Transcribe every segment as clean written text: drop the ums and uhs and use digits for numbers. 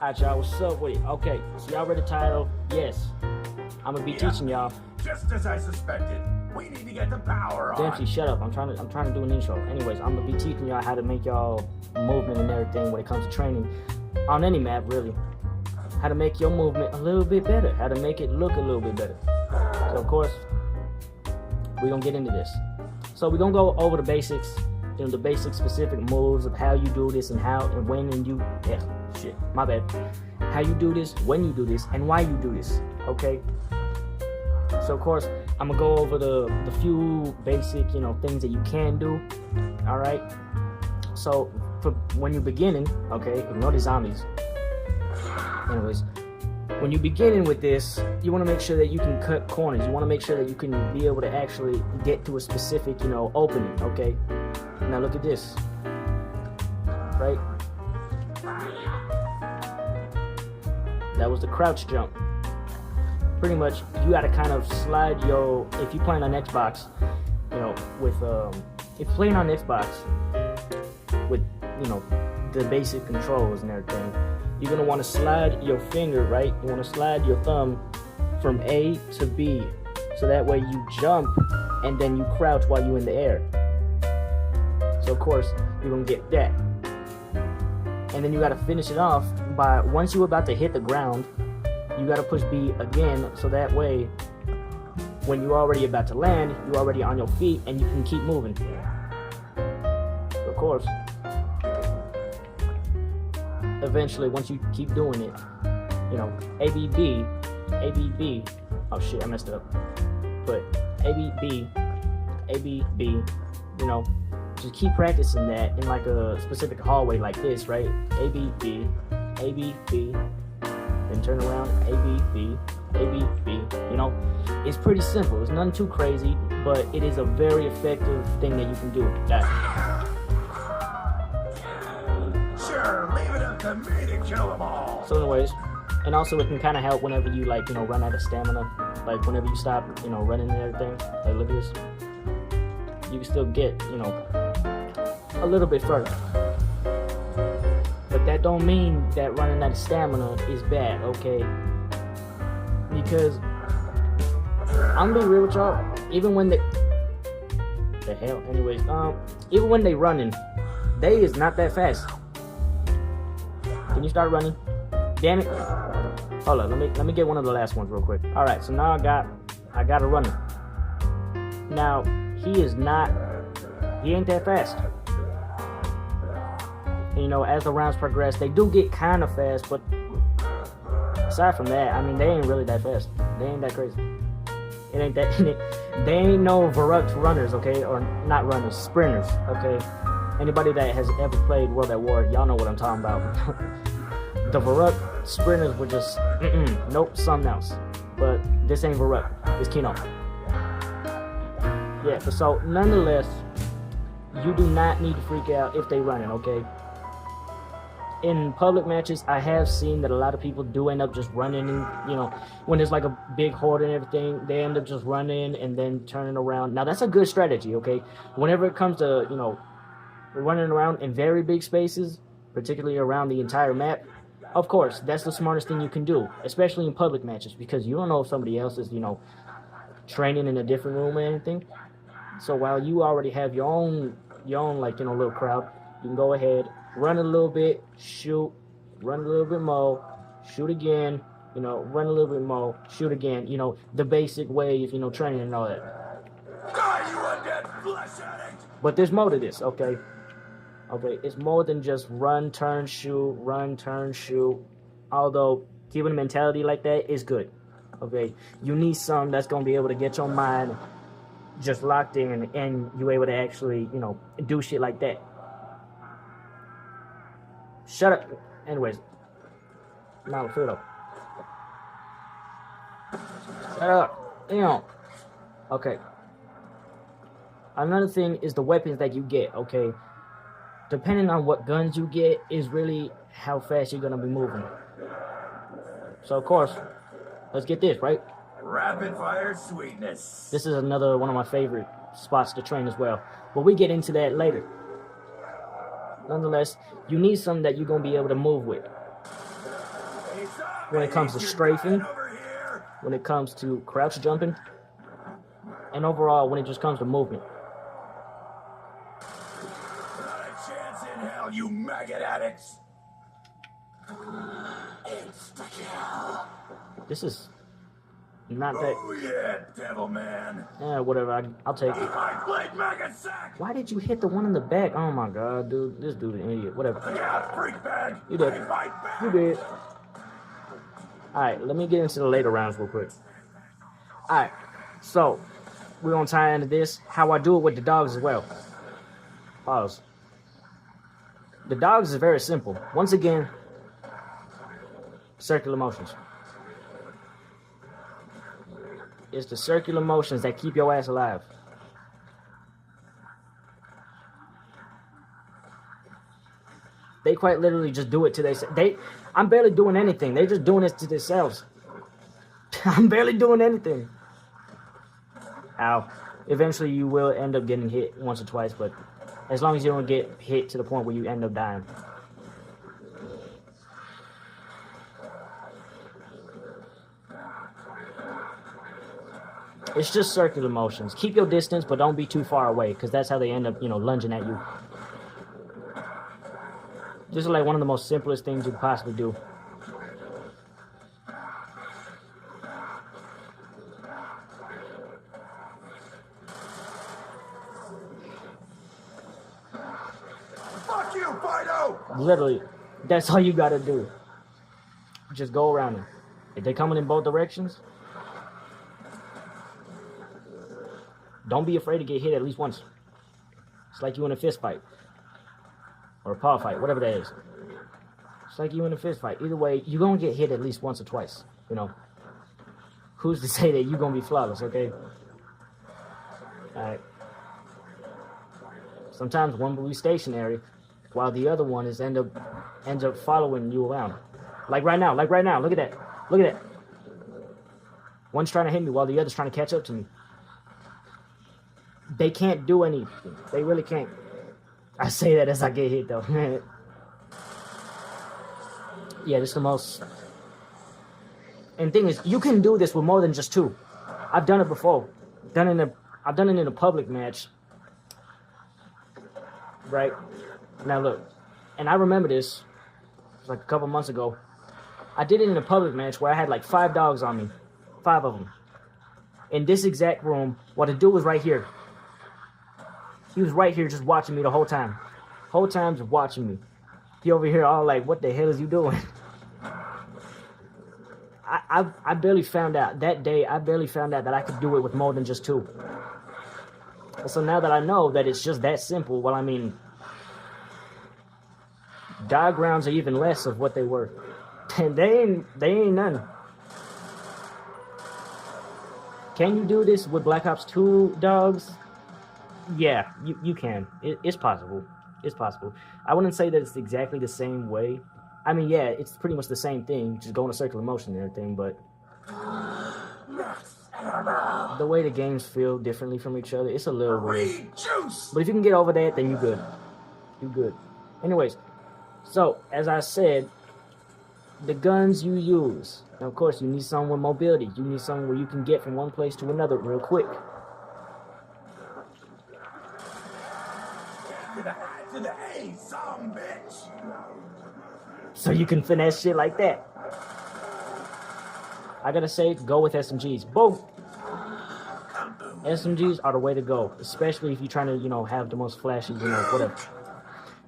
Alright, y'all, what's up with it? Okay, so y'all read the title? Yes. I'm gonna be teaching y'all. Just as I suspected. We need to get the power on. Dempsey, shut up. I'm trying to do an intro. Anyways, I'm gonna be teaching y'all how to make y'all movement and everything when it comes to training on any map, really. How to make your movement a little bit better. How to make it look a little bit better. So of course, we're gonna get into this. So we're gonna go over the basics, the basic specific moves of how you do this and how and when and you my bad. How you do this, when you do this, and why you do this. Okay. So of course, I'm gonna go over the few basic, things that you can do. All right. So for when you're beginning, okay, ignore the zombies. Anyways, when you're beginning with this, you want to make sure that you can cut corners. You want to make sure that you can be able to actually get to a specific, opening. Okay. Now look at this. Right. That was the crouch jump. Pretty much, you got to kind of slide your. If you're playing on Xbox, if you're playing on Xbox with, the basic controls and everything, you're gonna want to slide your finger, right? You want to slide your thumb from A to B, so that way you jump and then you crouch while you're in the air. So of course, you're gonna get that, and then you got to finish it off by once you're about to hit the ground. You gotta push B again, so that way, when you're already about to land, you're already on your feet and you can keep moving. Of course, eventually, once you keep doing it, ABB, oh shit, I messed it up. But ABB, just keep practicing that in like a specific hallway like this, right? ABB, then turn around, ABB. It's pretty simple. It's nothing too crazy, but it is a very effective thing that you can do. Sure, leave it up to me to kill them all. So anyways, and also it can kind of help whenever you run out of stamina. Like whenever you stop, running and everything. Like look at this. You can still get, a little bit further. But that don't mean that running out of stamina is bad, okay? Because I'm gonna be real with y'all, even when even when they running, they is not that fast. Can you start running? Damn it! Hold on, let me get one of the last ones real quick. All right, so now I got a runner. Now he ain't that fast. As the rounds progress, they do get kind of fast, but aside from that, they ain't really that fast. They ain't that crazy. It ain't that. They ain't no Varuk runners, okay, or not runners, sprinters, okay. Anybody that has ever played World at War, y'all know what I'm talking about. The Varuk sprinters were just, nope, something else. But this ain't Varuk. It's Kino. Yeah, but so nonetheless, you do not need to freak out if they running, okay. In public matches, I have seen that a lot of people do end up just running, and when there's like a big horde and everything, they end up just running and then turning around. Now that's a good strategy, okay? Whenever it comes to running around in very big spaces, particularly around the entire map, of course that's the smartest thing you can do, especially in public matches, because you don't know if somebody else is training in a different room or anything. So while you already have your own little crowd, you can go ahead, run a little bit, shoot, run a little bit more, shoot again, run a little bit more, shoot again, the basic way of, training and all that. Die, you undead flesh addict! But there's more to this, okay? Okay, it's more than just run, turn, shoot, although keeping a mentality like that is good, okay? You need something that's going to be able to get your mind just locked in and you're able to actually, do shit like that. Shut up. Anyways, now Pluto. Shut up. Okay. Another thing is the weapons that you get, okay? Depending on what guns you get is really how fast you're gonna be moving. So of course, let's get this, right? Rapid fire sweetness. This is another one of my favorite spots to train as well. But we get into that later. Nonetheless, you need something that you're going to be able to move with. when it comes to strafing, when it comes to crouch jumping, and overall when it just comes to movement. Not a chance in hell, you maggot addicts! Insta-kill. This is not that. Oh yeah, devil man. Yeah, whatever. I'll take it. I played maggot sack. Why did you hit the one in the back? Oh my god, dude. This dude an idiot. Whatever. Yeah, freak bag. You did. I fight back. You did. Alright, let me get into the later rounds real quick. Alright, so we're gonna tie into this. How I do it with the dogs as well. Pause. The dogs is very simple. Once again, circular motions. It's the circular motions that keep your ass alive. They quite literally just do it to themselves. I'm barely doing anything. They're just doing it to themselves. I'm barely doing anything. Ow. Eventually you will end up getting hit once or twice, but as long as you don't get hit to the point where you end up dying. It's just circular motions. Keep your distance, but don't be too far away, because that's how they end up, lunging at you. This is like one of the most simplest things you could possibly do. Fuck you, Fido! Literally, that's all you gotta do. Just go around them. If they're coming in both directions, don't be afraid to get hit at least once. It's like you in a fist fight. Or a paw fight, whatever that is. It's like you in a fist fight. Either way, you're gonna get hit at least once or twice. Who's to say that you're gonna be flawless, okay? Alright. Sometimes one will be stationary, while the other one ends up following you around. Like right now, look at that. Look at that. One's trying to hit me while the other's trying to catch up to me. They can't do anything. They really can't. I say that as I get hit, though. Yeah, this is the most... And the thing is, you can do this with more than just two. I've done it before. I've done it in a public match. Right? Now look. And I remember this. It was like a couple months ago. I did it in a public match where I had like 5 dogs on me. 5 of them. In this exact room, while the dude was right here. He was right here just watching me the whole time. Whole time just watching me. He over here all like, what the hell is you doing? I barely found out. That day, I barely found out that I could do it with more than just 2. So now that I know that it's just that simple, well, I mean, diagrams are even less of what they were. And they ain't none. Can you do this with Black Ops 2 dogs? Yeah, you can. It's possible. It's possible. I wouldn't say that it's exactly the same way. I mean, yeah, it's pretty much the same thing. Just go in a circular motion and everything, but the way the games feel differently from each other, it's a little weird. But if you can get over that, then you good. You good. Anyways, so, as I said, the guns you use. Now, of course, you need something with mobility. You need something where you can get from one place to another real quick. To the A, some bitch. So you can finesse shit like that. I gotta say, go with SMGs. Boom! SMGs are the way to go, especially if you're trying to, have the most flashy, whatever.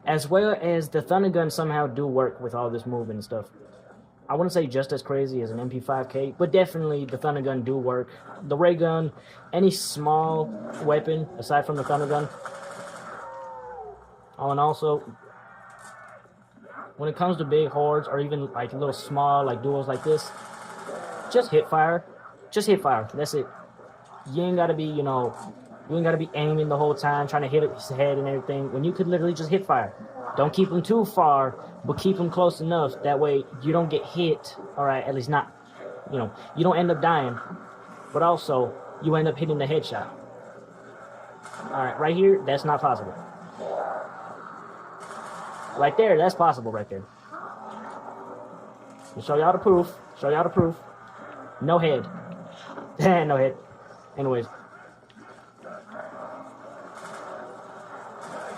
As well as the Thunder Gun somehow do work with all this movement and stuff. I wouldn't say just as crazy as an MP5K, but definitely the Thunder Gun do work. The Ray Gun, any small weapon aside from the Thunder Gun. Oh, and also, when it comes to big hordes or even like little small like duos like this, just hit fire. Just hit fire. That's it. You ain't gotta be, you ain't gotta be aiming the whole time, trying to hit his head and everything, when you could literally just hit fire. Don't keep him too far, but keep him close enough. That way you don't get hit, alright, at least not, you don't end up dying, but also you end up hitting the headshot. Alright, right here, that's not possible. Right there, that's possible right there. Show y'all the proof. Show y'all the proof. No head. No head. Anyways. I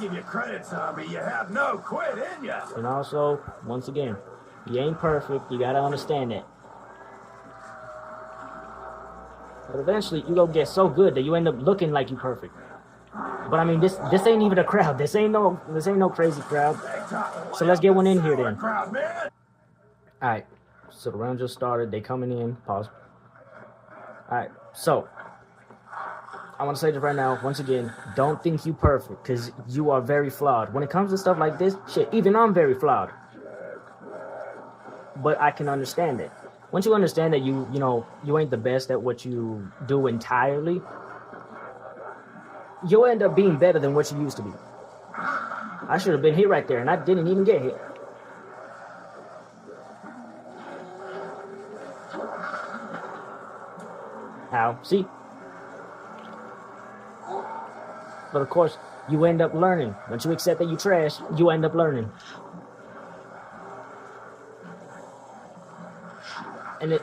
give you credit, zombie. You have no quit in you. And also, once again, you ain't perfect. You gotta understand that. But eventually, you gonna get so good that you end up looking like you perfect. But I mean, this ain't even a crowd. This ain't no crazy crowd. So let's get one in here then. Crowd, man. All right. So the round just started. They coming in. Pause. All right. So I want to say this right now. Once again, don't think you perfect because you are very flawed. When it comes to stuff like this, shit, even I'm very flawed. But I can understand it. Once you understand that you ain't the best at what you do entirely, you'll end up being better than what you used to be. I should have been hit right there, and I didn't even get hit. How? See? But of course, you end up learning. Once you accept that you trash, you end up learning. And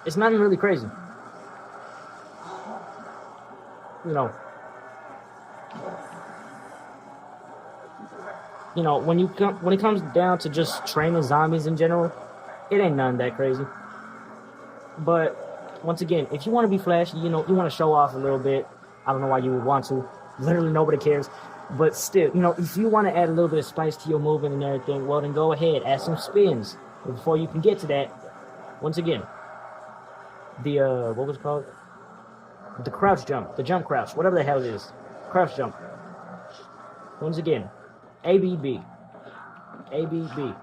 it's nothing really crazy. You know, when it comes down to just training zombies in general, it ain't nothing that crazy. But once again, if you want to be flashy, you want to show off a little bit. I don't know why you would want to. Literally nobody cares. But still, if you want to add a little bit of spice to your movement and everything, well then go ahead, add some spins. But before you can get to that, once again, the what was it called? The crouch jump, the jump crouch, whatever the hell it is. Crouch jump. Once again, ABB. ABB.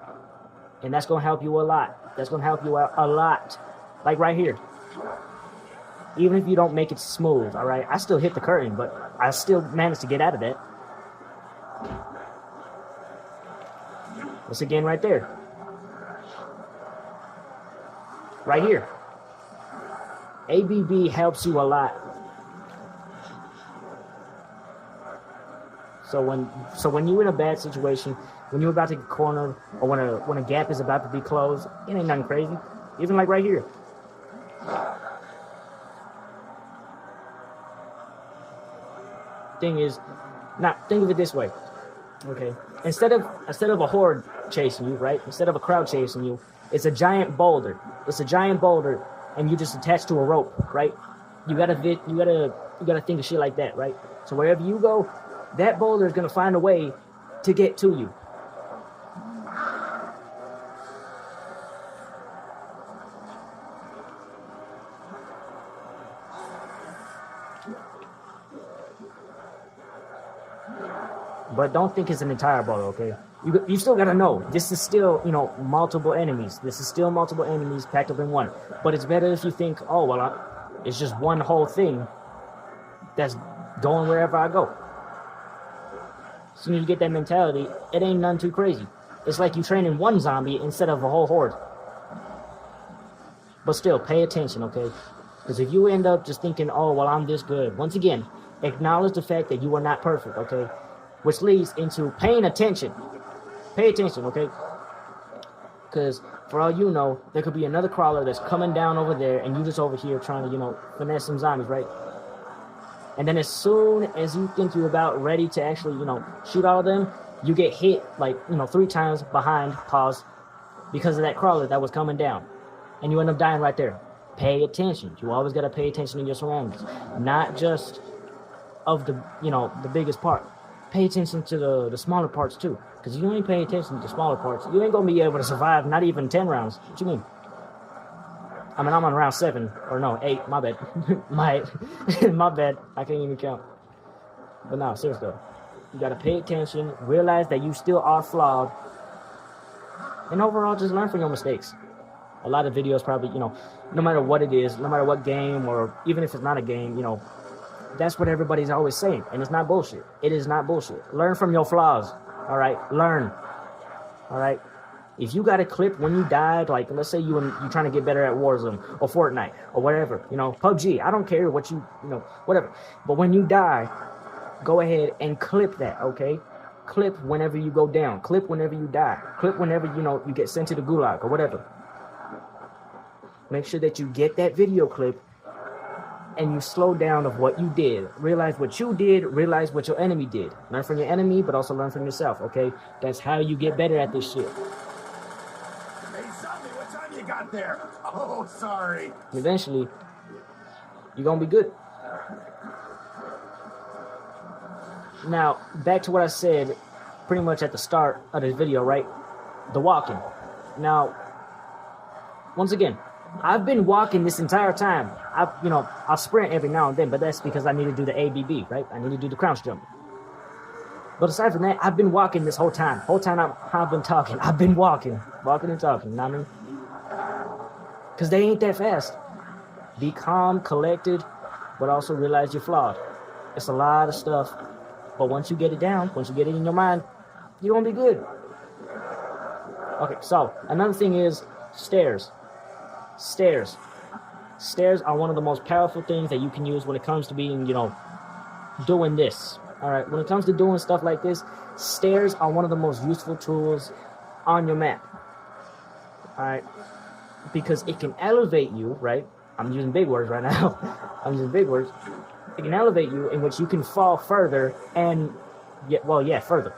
And that's going to help you a lot. That's going to help you out a lot. Like right here. Even if you don't make it smooth, all right? I still hit the curtain, but I still managed to get out of that. Once again, right there. Right here. ABB helps you a lot. So when you're in a bad situation, when you're about to get cornered, or when a gap is about to be closed, it ain't nothing crazy. Even like right here. Thing is, now think of it this way. Okay. Instead of a horde chasing you, right? Instead of a crowd chasing you, it's a giant boulder. It's a giant boulder, and you just attached to a rope, right? You gotta think of shit like that, right? So wherever you go, that boulder is gonna find a way to get to you. But don't think it's an entire boulder, okay? You still gotta know, this is still, multiple enemies. This is still multiple enemies packed up in one. But it's better if you think, oh, well, it's just one whole thing that's going wherever I go. As soon as you get that mentality, it ain't nothing too crazy. It's like you training one zombie instead of a whole horde. But still, pay attention, okay? Because if you end up just thinking, oh, well, I'm this good. Once again, acknowledge the fact that you are not perfect, okay? Which leads into paying attention. Pay attention, okay? Because for all you know, there could be another crawler that's coming down over there, and you just over here trying to, finesse some zombies, right? And then as soon as you think you're about ready to actually, shoot all of them, you get hit, 3 times behind, pause, because of that crawler that was coming down. And you end up dying right there. Pay attention. You always got to pay attention to your surroundings. Not just of the biggest part. Pay attention to the smaller parts too. Because if you ain't pay attention to the smaller parts, you ain't going to be able to survive not even 10 rounds. What you mean? I mean, I'm on round 7. Or no, 8. My bad. My bad. I can't even count. But no, seriously though. You got to pay attention. Realize that you still are flawed. And overall, just learn from your mistakes. A lot of videos probably, no matter what it is, no matter what game, or even if it's not a game, that's what everybody's always saying. And it's not bullshit. It is not bullshit. Learn from your flaws. All right? Learn. All right? If you got a clip when you died, like let's say you're trying to get better at Warzone or Fortnite or whatever, PUBG, I don't care what whatever. But when you die, go ahead and clip that, okay? Clip whenever you go down. Clip whenever you die. Clip whenever, you get sent to the gulag or whatever. Make sure that you get that video clip and you slow down of what you did. Realize what you did, realize what your enemy did. Learn from your enemy, but also learn from yourself, okay? That's how you get better at this shit. Hey, Zombie, what time you got there? Oh, sorry. And eventually, you're gonna be good. Now, back to what I said pretty much at the start of this video, right? The walking. Now, once again, I've been walking this entire time. I'll sprint every now and then, but that's because I need to do the ABB, right? I need to do the crouch jump. But aside from that, I've been walking this whole time. I've been talking. I've been walking and talking, you know what I mean? Because they ain't that fast. Be calm, collected, but also realize you're flawed. It's a lot of stuff, but once you get it down, once you get it in your mind, you're gonna be good. Okay, so another thing is stairs. Stairs are one of the most powerful things that you can use when it comes to being, doing this. All right, when it comes to doing stuff like this, stairs are one of the most useful tools on your map. All right, because it can elevate you, right? I'm using big words right now. I'm using big words. It can elevate you in which you can fall further and, further.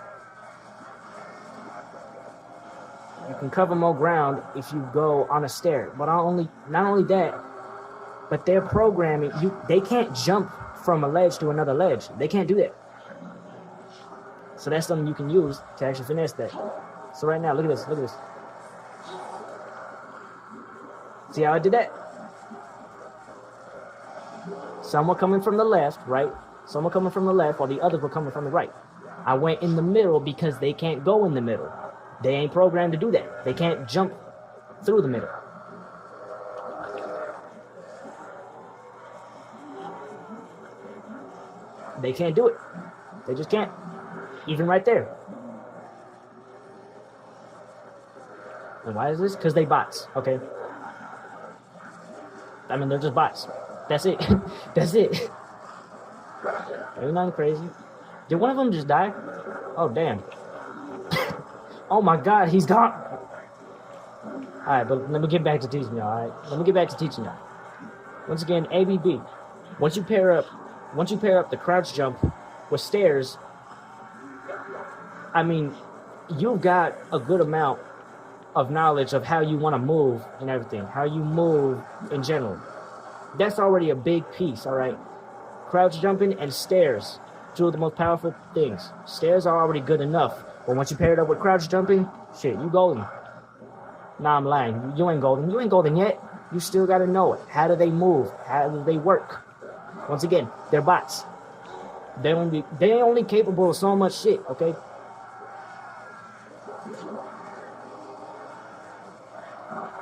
You can cover more ground if you go on a stair. But not only that, but their programming, they can't jump from a ledge to another ledge. They can't do that. So that's something you can use to actually finesse that. So right now, look at this. See how I did that? Some were coming from the left, right? Some were coming from the left, while the others were coming from the right. I went in the middle because they can't go in the middle. They ain't programmed to do that. They can't jump through the middle. They can't do it. They just can't. Even right there. And why is this? Because they bots, okay? I mean, they're just bots. That's it. That's it. Ain't nothing crazy. Did one of them just die? Oh, damn. Oh my god, he's gone. Alright, but let me get back to teaching y'all, alright? Let me get back to teaching y'all. Once again, ABB. Once you pair up the crouch jump with stairs, I mean, you've got a good amount of knowledge of how you want to move and everything. How you move in general. That's already a big piece, alright? Crouch jumping and stairs. Two of the most powerful things. Stairs are already good enough. But once you pair it up with crouch jumping, shit, you golden. Nah, I'm lying. You ain't golden. You ain't golden yet. You still gotta know it. How do they move? How do they work? Once again, they're bots. They only capable of so much shit, okay?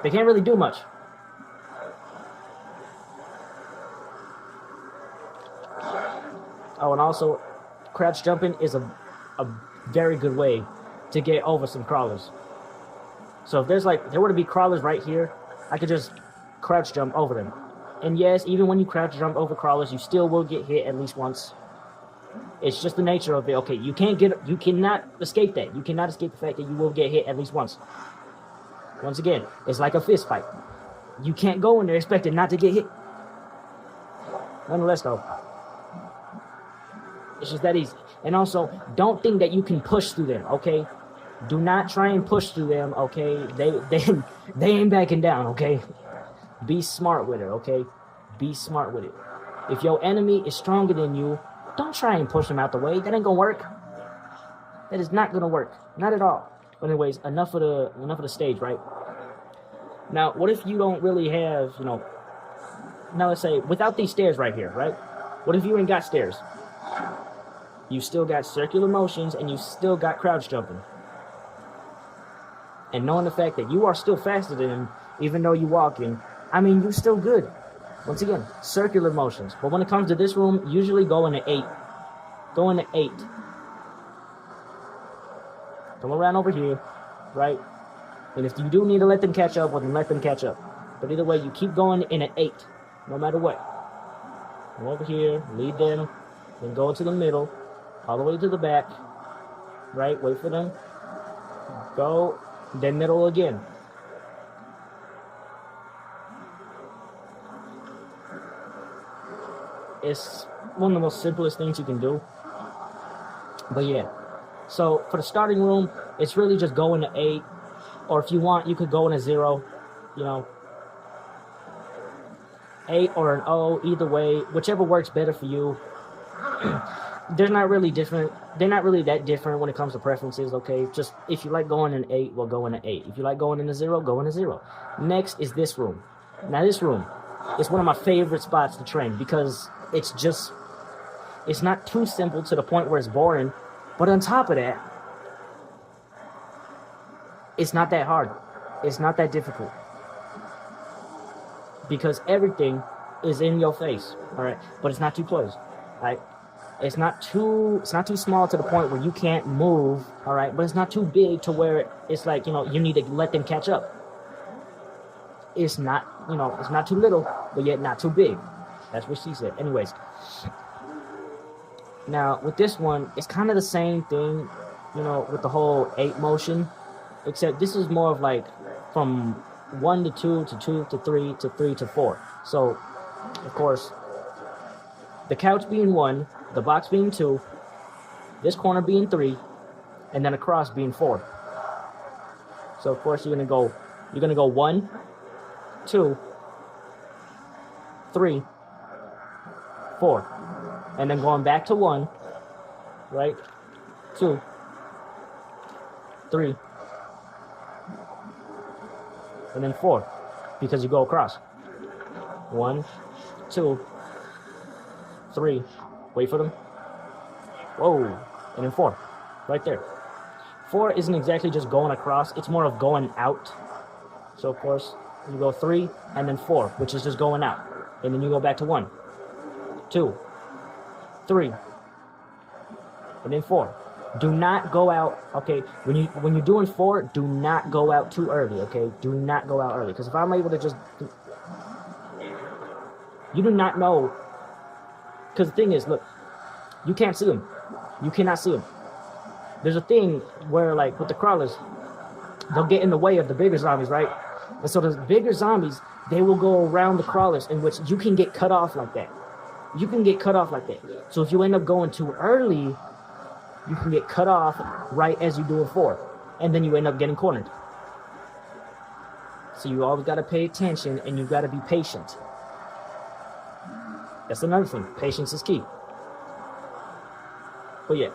They can't really do much. Oh, and also, crouch jumping is a very good way to get over some crawlers. So if there were to be crawlers right here, I could just crouch jump over them. And yes, even when you crouch jump over crawlers, you still will get hit at least once. It's just the nature of it. Okay, you cannot escape that. You cannot escape the fact that you will get hit at least once. Once again, it's like a fist fight. You can't go in there expecting not to get hit. Nonetheless, though, it's just that easy. And also, don't think that you can push through them, okay? Do not try and push through them, okay? They ain't backing down, okay? Be smart with it, okay? Be smart with it. If your enemy is stronger than you, don't try and push them out the way. That ain't gonna work. That is not gonna work. Not at all. But anyways, enough of the stage, right? Now, what if you don't really have, now let's say, without these stairs right here, right? What if you ain't got stairs? You still got circular motions, and you still got crouch jumping. And knowing the fact that you are still faster than him, even though you're walking, I mean, you're still good. Once again, circular motions. But when it comes to this room, usually go into 8. Go into 8. Come around over here, right? And if you do need to let them catch up, well, then let them catch up. But either way, you keep going in an 8, no matter what. Come over here, lead them, then go to the middle, all the way to the back, right? Wait for them. Go, then middle again. It's one of the most simplest things you can do. But yeah. So for the starting room, it's really just go into 8. Or if you want, you could go into 0. You know, 8 or an O, either way, whichever works better for you. They're not really different. They're not really that different when it comes to preferences, okay? Just if you like going in 8, well, go into 8. If you like going into 0, go into 0. Next is this room. Now, this room is one of my favorite spots to train because it's not too simple to the point where it's boring. But on top of that, it's not that hard. It's not that difficult. Because everything is in your face, all right? But it's not too close, all right? It's not too small to the point where you can't move, all right? But it's not too big to where it's like, you need to let them catch up. It's not, it's not too little, but yet not too big. That's what she said. Anyways. Now, with this one, it's kind of the same thing, with the whole 8 motion, except this is more of like from 1 to 2 to 2 to 3 to 3 to 4. So, of course, the couch being 1, the box being 2, this corner being 3, and then across being 4. So, of course, you're gonna go 1, 2, 3, 4. And then going back to 1, right? 2, 3, and then 4, because you go across. 1, 2, 3. Wait for them. Whoa, and then 4, right there. 4 isn't exactly just going across; it's more of going out. So of course you go 3 and then 4, which is just going out, and then you go back to 1, 2, 3, and then 4. Do not go out, okay? When you're doing 4, do not go out too early, okay? Do not go out early, because if I'm able to just, you do not know. Because the thing is, look, you can't see them. You cannot see them. There's a thing where, like, with the crawlers, they'll get in the way of the bigger zombies, right? And so the bigger zombies, they will go around the crawlers, in which you can get cut off like that. You can get cut off like that. So if you end up going too early, you can get cut off right as you do a 4. And then you end up getting cornered. So you always got to pay attention, and you got to be patient. That's another thing. Patience is key. But yeah.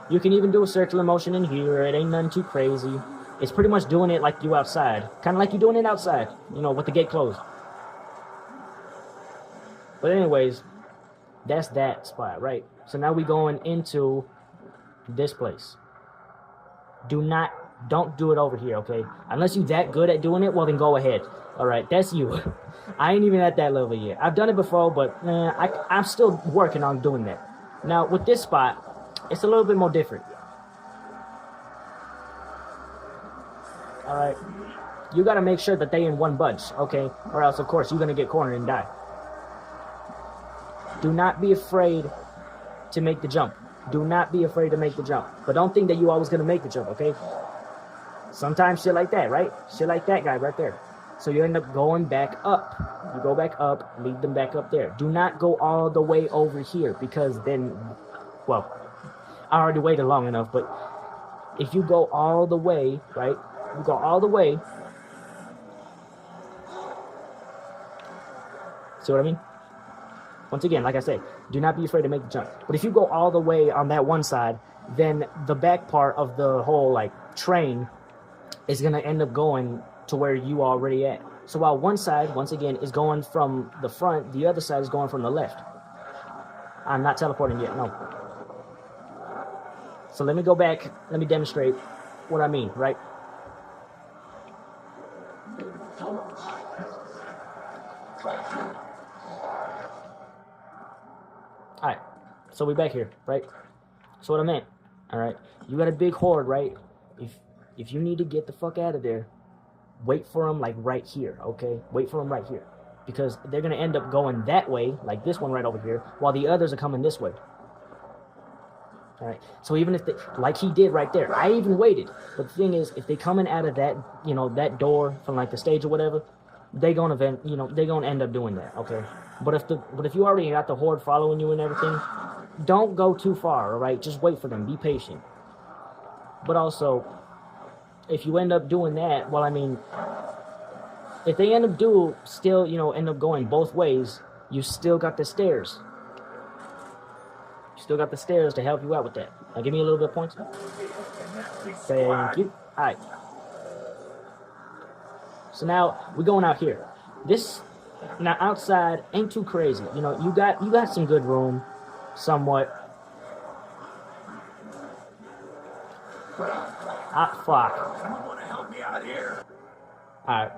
You can even do a circular motion in here. It ain't nothing too crazy. It's pretty much doing it like you outside. Kind of like you're doing it outside. With the gate closed. But anyways, that's that spot, right? So now we going into this place. Don't do it over here, okay? Unless you're that good at doing it, well then go ahead. All right, that's you. I ain't even at that level yet. I've done it before, but I'm still working on doing that. Now with this spot, it's a little bit more different. All right, you got to make sure that they in one bunch, okay? Or else, of course, you're gonna get cornered and die. Do not be afraid to make the jump. Do not be afraid to make the jump. But don't think that you're always going to make the jump, okay? Sometimes shit like that, right? Shit like that guy right there. So you end up going back up. You go back up, lead them back up there. Do not go all the way over here, because then, well, I already waited long enough, but if you go all the way, right? You go all the way. See what I mean? Once again, like I say, do not be afraid to make the jump. But if you go all the way on that one side, then the back part of the whole, like, train is going to end up going to where you are already at. So while one side, once again, is going from the front, the other side is going from the left. I'm not teleporting yet, no. So let me go back. Let me demonstrate what I mean, right? Alright, so we back here, right? So what I meant, alright? You got a big horde, right? If you need to get the fuck out of there, wait for them, like, right here, okay? Wait for them right here. Because they're going to end up going that way, like this one right over here, while the others are coming this way. Alright, so even if they, like he did right there, I even waited. But the thing is, if they coming out of that, that door from, like, the stage or whatever, they gonna they gonna end up doing that, okay? But if you already got the horde following you and everything, don't go too far, all right? Just wait for them. Be patient. But also, if you end up doing that, well, I mean, if they end up end up going both ways, you still got the stairs. You still got the stairs to help you out with that. Now, give me a little bit of points. Thank you. All right. So now we're going out here. Now outside ain't too crazy. You know, you got some good room, somewhat. Ah, fuck. Someone want to help me out here? Alright,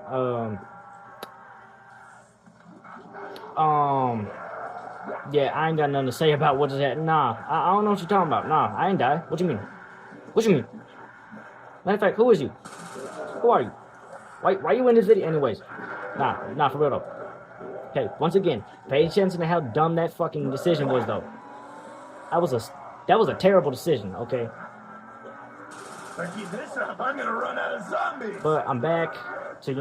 yeah, I ain't got nothing to say about what is that. Nah, I don't know what you're talking about. Nah, I ain't die. What you mean? What you mean? Matter of fact, who is you? Who are you? Why you in this video anyways? Nah, for real though. Okay, once again, pay attention to how dumb that fucking decision was though. That was a terrible decision, okay? If I keep this up, I'm gonna run out of zombies. But I'm back to,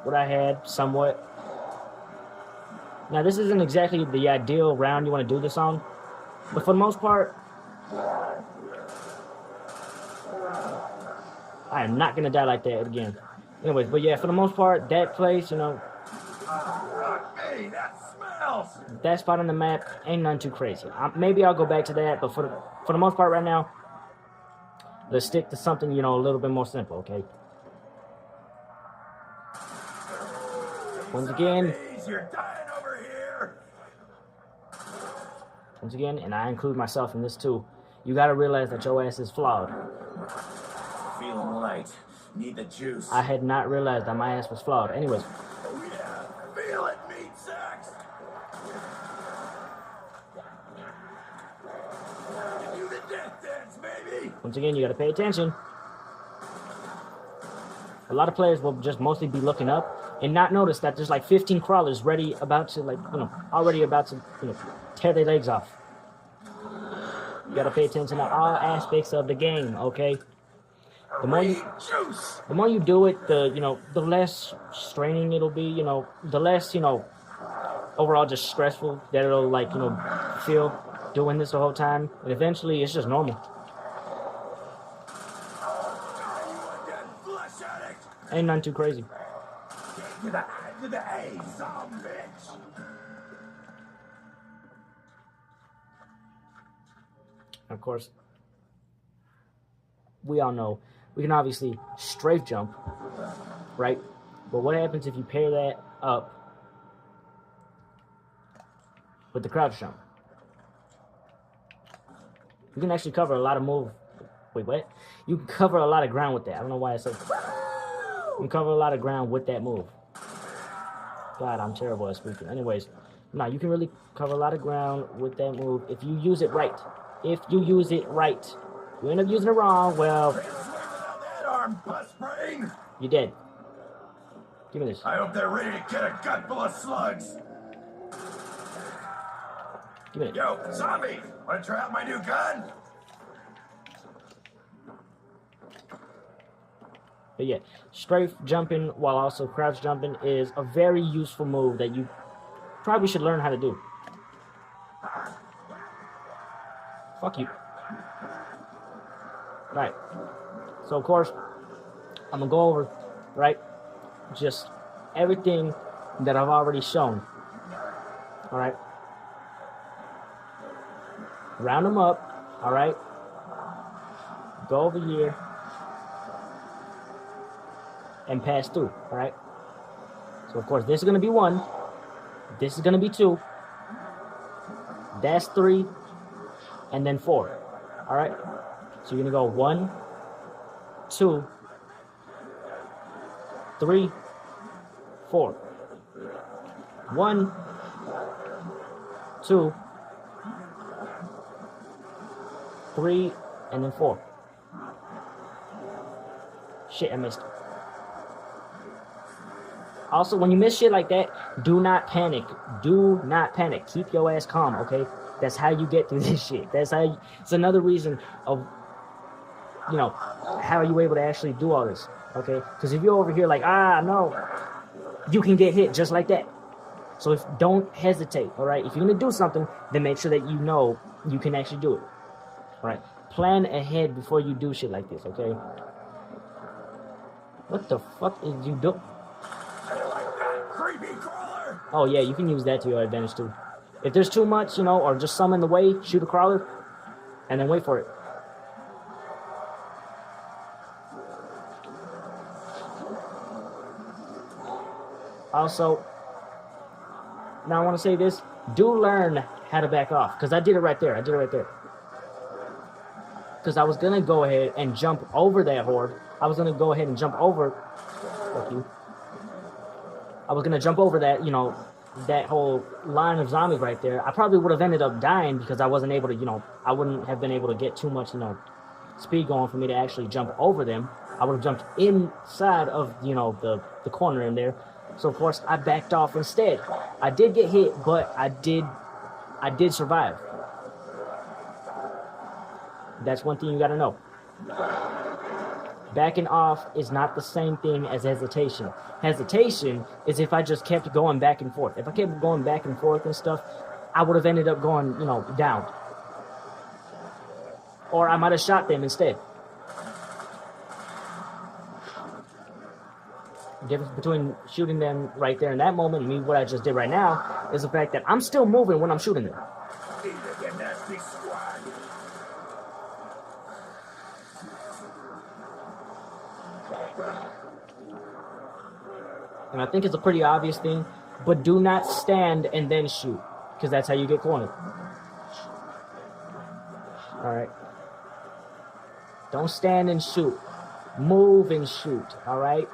what I had somewhat. Now, this isn't exactly the ideal round you want to do this on, but for the most part, I am not going to die like that again. Anyways, but yeah, for the most part, that place, Hey, that smells. that spot on the map ain't nothing too crazy. Maybe I'll go back to that, but for the most part right now, let's stick to something, a little bit more simple, okay? Once again, You're dying over here. and I include myself in this too, you gotta realize that your ass is flawed. Feeling light. Need the juice. I had not realized that my ass was flawed. Anyways, Oh yeah. Feel it, meat sacks. Do the death dance, baby. once again, you gotta pay attention. A lot of players will just mostly be looking up and not notice that there's like 15 crawlers already about to tear their legs off. You gotta pay attention to all aspects of the game, okay? The more you do it, the less straining it'll be, the less, overall just stressful that it'll feel doing this the whole time. And eventually it's just normal. Ain't nothing too crazy. To the A, some bitch. Of course, we all know we can obviously strafe jump, right? But what happens if you pair that up with the crouch jump? You can actually cover a lot of move. Wait, what? You can cover a lot of ground with that. I don't know why I said. You can cover a lot of ground with that move. God, I'm terrible at speaking. Anyways, no, you can really cover a lot of ground with that move if you use it right. If you use it right. If you end up using it wrong, well, That arm, bus brain. you're dead. Give me this. I hope they're ready to get a gut full of slugs. Give me it. Yo, zombie, wanna try out my new gun? But yeah, strafe jumping while also crouch jumping is a very useful move that you probably should learn how to do. Fuck you. Right. So, of course, I'm going to go over, right, just everything that I've already shown. All right. Round them up. All right. Go over here. And pass through. All right. So, of course, this is going to be 1. This is going to be 2. That's 3. And then 4. All right. So, you're going to go 1, 2, 3, 4. 1, 2, 3, and then 4. Shit, I missed. Also, when you miss shit like that, do not panic. Do not panic. Keep your ass calm, okay? That's how you get through this shit. It's another reason of, how are you able to actually do all this, okay? Because if you're over here like, no, you can get hit just like that. So don't hesitate, all right? If you're gonna do something, then make sure that you know you can actually do it, all right? Plan ahead before you do shit like this, okay? What the fuck is you do? Creepy crawler! Oh yeah, you can use that to your advantage too. If there's too much, you know, or just some in the way, shoot a crawler, and then wait for it. Also, now I want to say this, do learn how to back off, because I did it right there, Because I was going to go ahead and jump over that horde. I was going to go ahead and jump over, fuck you. I was going to jump over that, you know, that whole line of zombies right there. I probably would have ended up dying because I wasn't able to, you know, I wouldn't have been able to get too much, you know, speed going for me to actually jump over them. I would have jumped inside of, you know, the corner in there. So of course I backed off instead. I did get hit, but I did survive. That's one thing you gotta know. Backing off is not the same thing as hesitation. Hesitation is if I just kept going back and forth. If I kept going back and forth and stuff, I would have ended up going, you know, down. Or I might have shot them instead. The difference between shooting them right there in that moment and me, what I just did right now, is the fact that I'm still moving when I'm shooting them. And I think it's a pretty obvious thing, but do not stand and then shoot, because that's how you get cornered. Alright. Don't stand and shoot. Move and shoot, alright?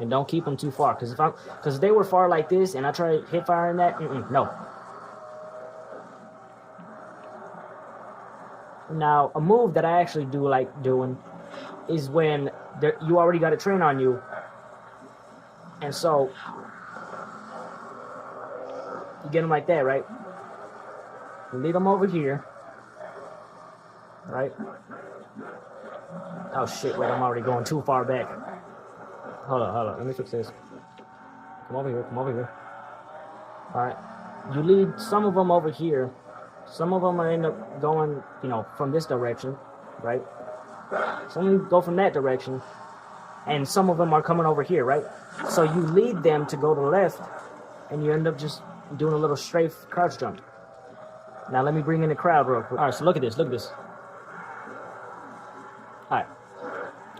And don't keep them too far, because if they were far like this and I try hit firing that, no. Now, a move that I actually do like doing is when you already got a train on you, and so you get them like that, right? You lead them over here, right? Oh shit, wait, I'm already going too far back. Hold on, let me fix this. Come over here. Alright, you lead some of them over here. Some of them are end up going, you know, from this direction, right? Some of them go from that direction, and some of them are coming over here, right? So you lead them to go to the left, and you end up just doing a little strafe crouch jump. Now let me bring in the crowd real quick. Alright, so look at this. Alright.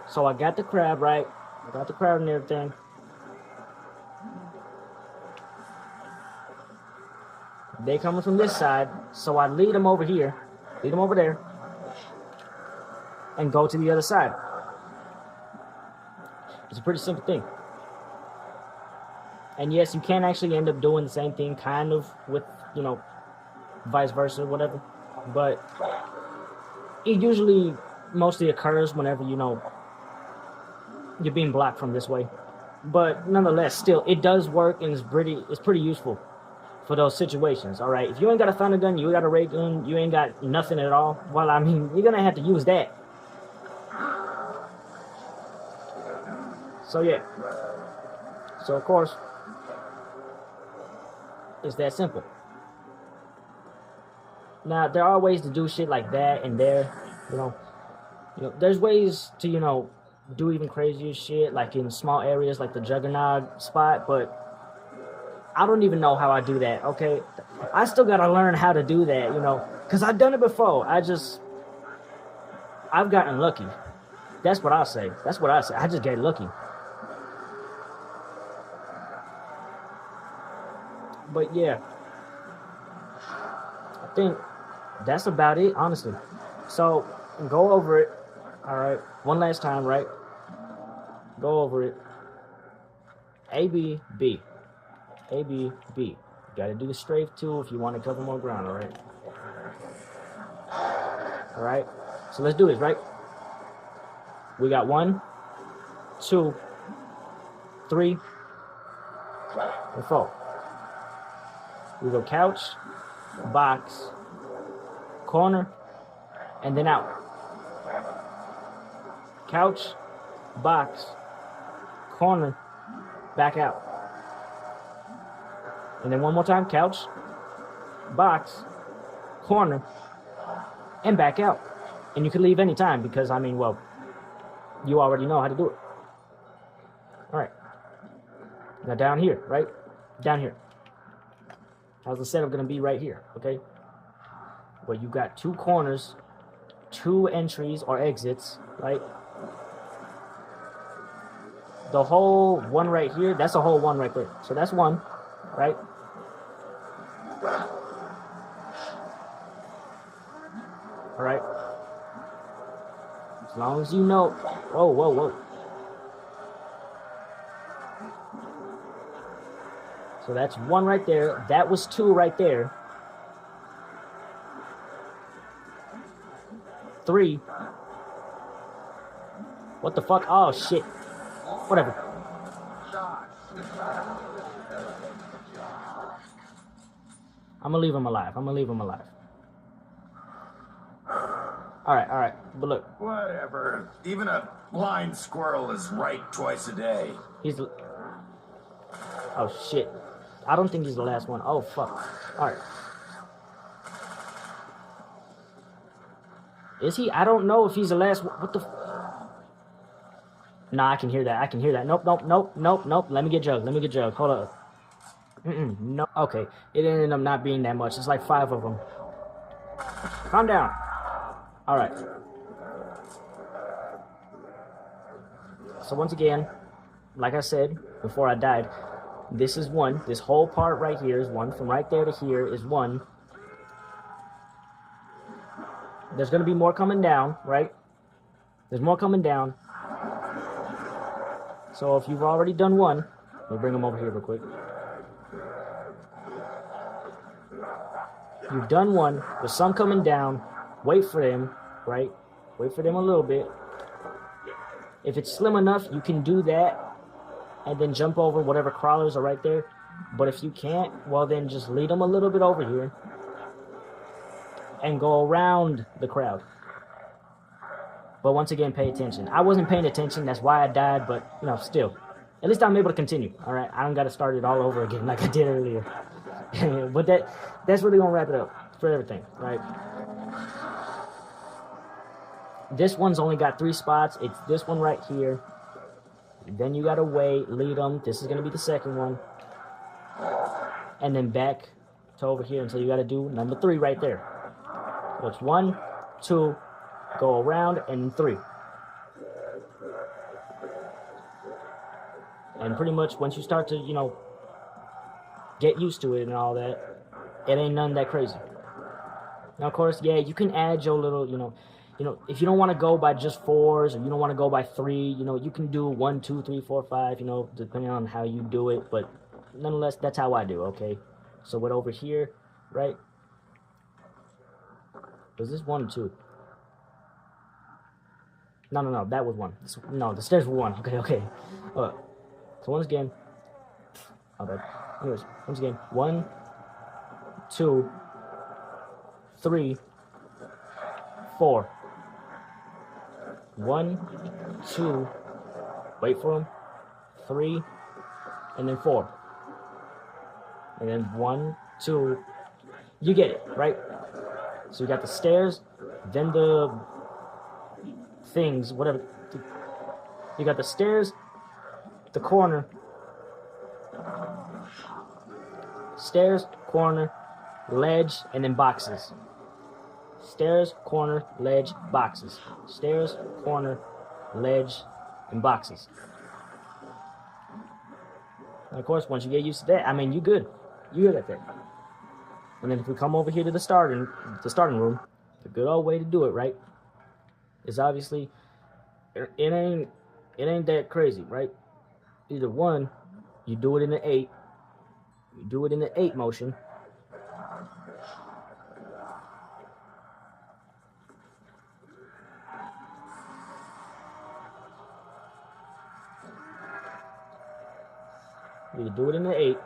So I got the crowd, right? I got the crowd and everything. They coming from this side, so I lead them over here, lead them over there, and go to the other side. It's a pretty simple thing. And yes, you can actually end up doing the same thing, kind of, with, you know, vice versa, whatever. But it usually mostly occurs whenever, you know, you're being blocked from this way. But nonetheless, still, it does work, and it's pretty useful for those situations, all right? If you ain't got a thunder gun, you ain't got a ray gun, you ain't got nothing at all, well, I mean, you're gonna have to use that. So yeah. So of course, it's that simple. Now, there are ways to do shit like that and there, you know, there's ways to, you know, do even crazier shit, like in small areas like the Juggernaut spot, but I don't even know how I do that, okay? I still gotta learn how to do that, you know, because I've done it before. I've gotten lucky. That's what I say. I just get lucky. But yeah, I think that's about it, honestly. So go over it, all right? One last time, right? Go over it. A, B, B. A, B, B. You gotta do the strafe too if you want to cover more ground, all right? All right? So let's do this, right? We got 1, 2, 3, and 4. We go couch, box, corner, and then out. Couch, box, corner, back out. And then one more time, couch, box, corner, and back out. And you can leave any time because, I mean, well, you already know how to do it. All right. Now down here, right? Down here. How's the setup going to be right here, okay? Well, you got two corners, two entries or exits, right? The whole one right here, that's a whole one right there. So that's one, right? All right. As long as you know. Whoa, whoa, whoa. So that's one right there. That was two right there. Three. What the fuck? Oh, shit. Whatever. I'm gonna leave him alive. I'm gonna leave him alive. Alright, alright. But look. Whatever. Even a blind squirrel is right twice a day. He's... Oh, shit. I don't think he's the last one. Oh, fuck. Alright. Is he? I don't know if he's the last one. What the... Nah, I can hear that. I can hear that. Nope, nope, nope, nope, nope. Let me get jugged. Let me get jugged. Hold up. No. Okay. It ended up not being that much. It's like 5 of them. Calm down. Alright. So once again, like I said before I died, this is one. This whole part right here is one. From right there to here is one. There's going to be more coming down, right? There's more coming down. So if you've already done one, let me bring them over here real quick. You've done one. There's some coming down. Wait for them, right? Wait for them a little bit. If it's slim enough, you can do that and then jump over whatever crawlers are right there. But if you can't, well then just lead them a little bit over here and go around the crowd. But once again, pay attention. I wasn't paying attention, that's why I died, but, you know, still. At least I'm able to continue, alright? I don't got to start it all over again like I did earlier. But that's really going to wrap it up for everything, right? This one's only got 3 spots. It's this one right here. Then you got to wait, lead them. This is going to be the second one. And then back to over here until you got to do number 3 right there. So it's 1, 2, go around, and 3. And pretty much once you start to, you know, get used to it and all that, it ain't none that crazy. Now, of course, yeah, you can add your little, you know, if you don't want to go by just 4s or you don't want to go by 3, you know, you can do 1, 2, 3, 4, 5, you know, depending on how you do it. But nonetheless, that's how I do, okay? So what over here, right? Was this 1 or 2? No, that was 1. No, the stairs were 1. Okay. So once again, anyways, once again, 1, 2, 3, 4. 1, 2, wait for them, 3, and then 4. And then 1, 2, you get it, right? So you got the stairs, then the things, whatever. You got the stairs, the corner, stairs, corner, ledge, and then boxes. Stairs, corner, ledge, boxes. Stairs, corner, ledge, and boxes. And of course, once you get used to that, I mean, you good. You're good at that. And then if we come over here to the starting room, the good old way to do it, right, is obviously, it ain't that crazy, right? Either one, you do it in the 8. You do it in the 8 motion. You can do it in the 8.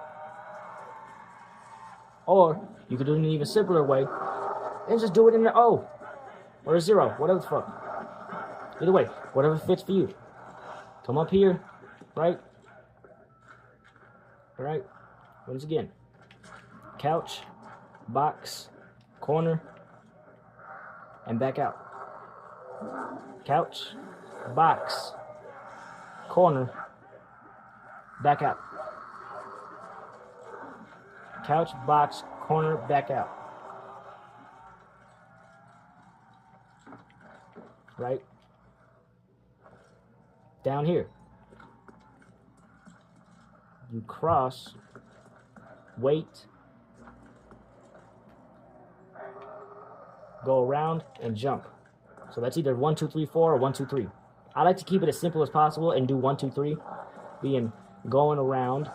Or you could do it in an even simpler way and just do it in the O or a 0, whatever the fuck. Either way, whatever fits for you. Come up here, right? Right. Once again, couch, box, corner, and back out. Couch, box, corner, back out. Couch, box, corner, back out. Right? Down here. You cross, wait, go around, and jump. So that's either 1, 2, 3, 4 or 1, 2, 3. I like to keep it as simple as possible and do 1, 2, 3, being going around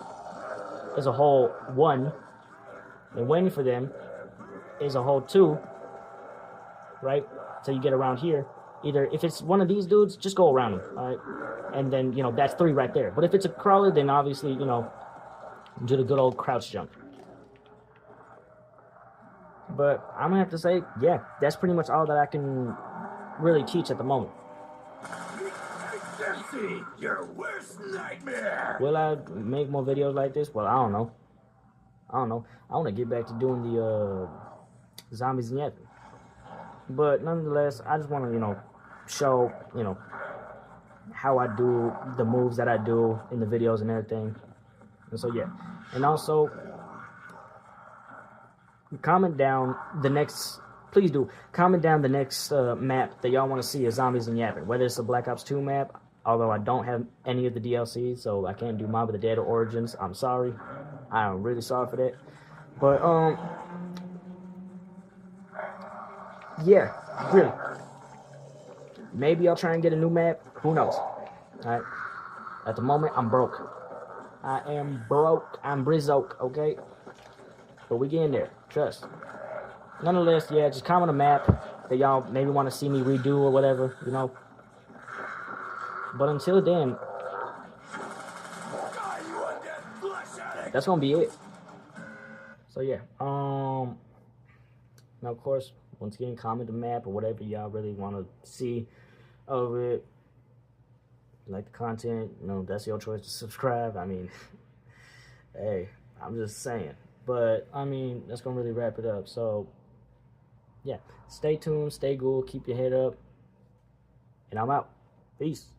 is a whole 1, and waiting for them is a whole 2, right? So you get around here. Either if it's one of these dudes, just go around them, all right? And then, you know, that's 3 right there. But if it's a crawler, then obviously, you know, do the good old crouch jump. But I'm gonna have to say, yeah, that's pretty much all that I can really teach at the moment. Jesse, your worst nightmare. Will I make more videos like this? Well, I don't know. I want to get back to doing the zombies and yapping. But nonetheless, I just want to, you know, show, you know, how I do the moves that I do in the videos and everything. And so, yeah. And also, comment down the next, please do, comment down the next map that y'all want to see of zombies and yapping. Whether it's a Black Ops 2 map, although I don't have any of the DLCs, so I can't do Mob of the Dead or Origins. I'm sorry. I'm really sorry for that. But, yeah, really. Maybe I'll try and get a new map. Who knows? Alright. At the moment, I'm broke. I am broke. I'm Brizoke, okay? But we get in there. Trust. Nonetheless, yeah, just comment a map that y'all maybe want to see me redo or whatever, you know. But until then, that's gonna be it. So yeah, now of course, once again, comment the map or whatever y'all really want to see of it. Like the content, you know, that's your choice to subscribe. I mean, hey, I'm just saying. But I mean, that's gonna really wrap it up. So yeah, stay tuned, stay cool, keep your head up, and I'm out. Peace.